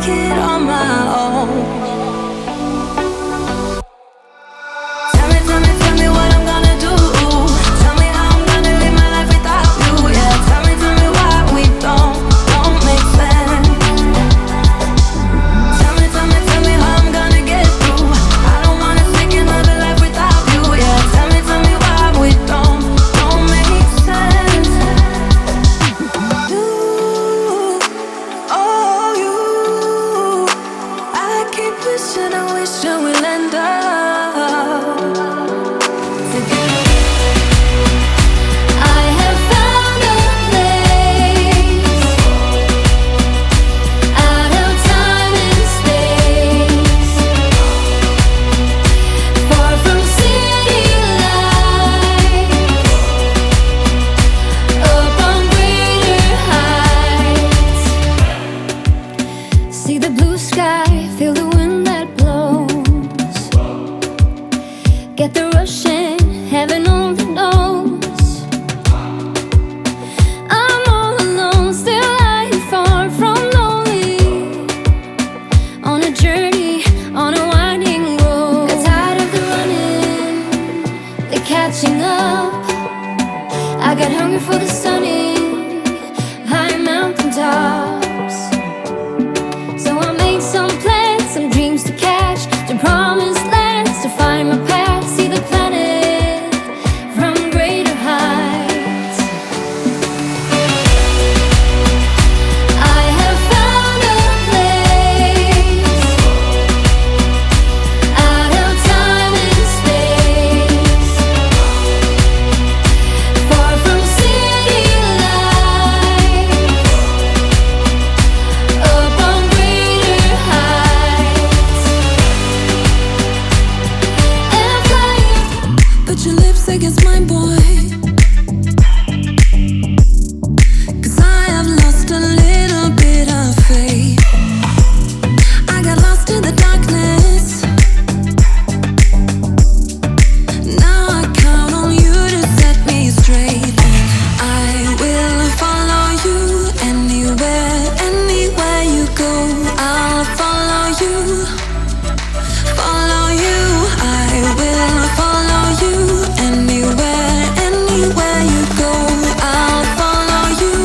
it on my own. Tell me what I'm gonna do. Tell me how I'm gonna live my life without you. Yeah, tell me why we don't make sense. Tell me how I'm gonna get through. I don't wanna take another life without you. Yeah, tell me why we don't make sense. You, oh you, I keep wishing we'll end up together. I have found a place out of time and space, far from city lights, up on greater heights. See the blue sky, feel the wind that blows, get the rush in, heaven only knows. I'm all alone, still lying far from lonely, on a journey, on a winding road. Got tired of the running, the catching up. I got hunger for the sunny, high mountain tops. So I made some plans, some dreams to catch, to promised lands, to find my path, see the planet from greater heights. I have found a place out of time and space, far from city lights, up on greater heights, and flying. Put your lips against mine, boy, 'cause I have lost a little bit of faith. I got lost in the darkness. Now I count on you to set me straight. I will follow you anywhere you go. I'll follow you. I will follow you anywhere you go. I'll follow you.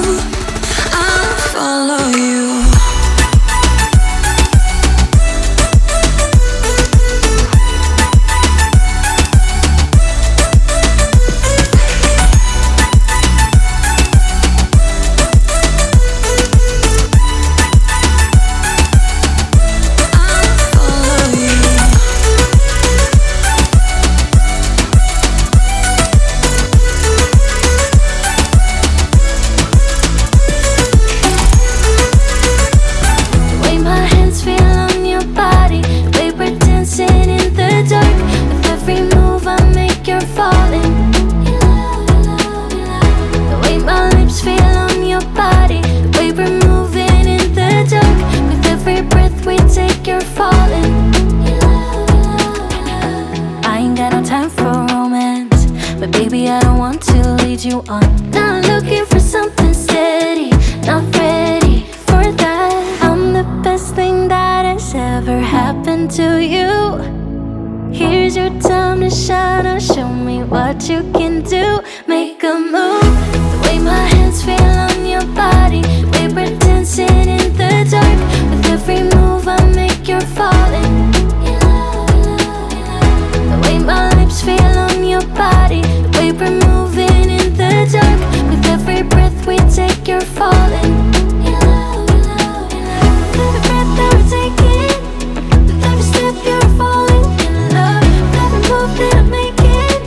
The way my hands feel on your body, the way we're dancing in the dark. With every move I make, you're falling. The way my lips feel on your body, the way we're moving in the dark. With every breath we take, you're falling. I ain't got no time for romance, but baby I don't want to lead you on. Not looking for something steady, not ready for that. I'm the best thing that has ever happened to you. Here's your time to shine, or show me what you can do. Make a move. The way my hands feel on your body, the way we're dancing in the dark. With every move I make, you're falling. The way my lips feel on your body, the way we're moving in the dark. With every breath we take, you're falling. With every breath that we're taking, with every step you're falling in love. With every move that I'm making,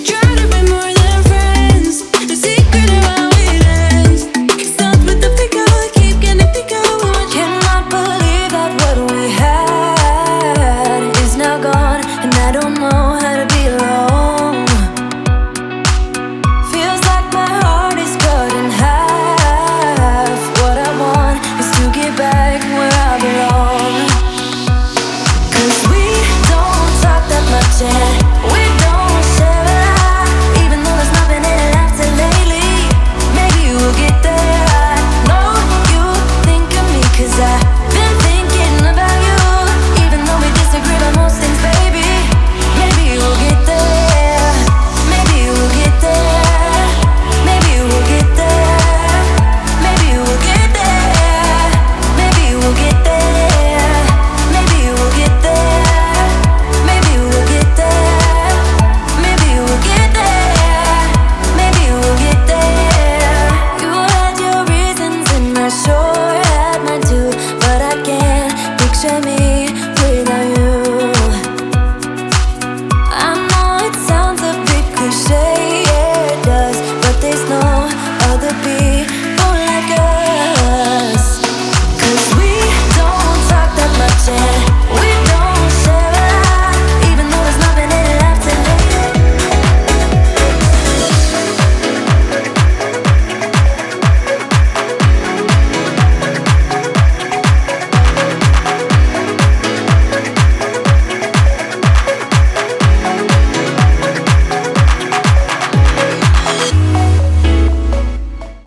try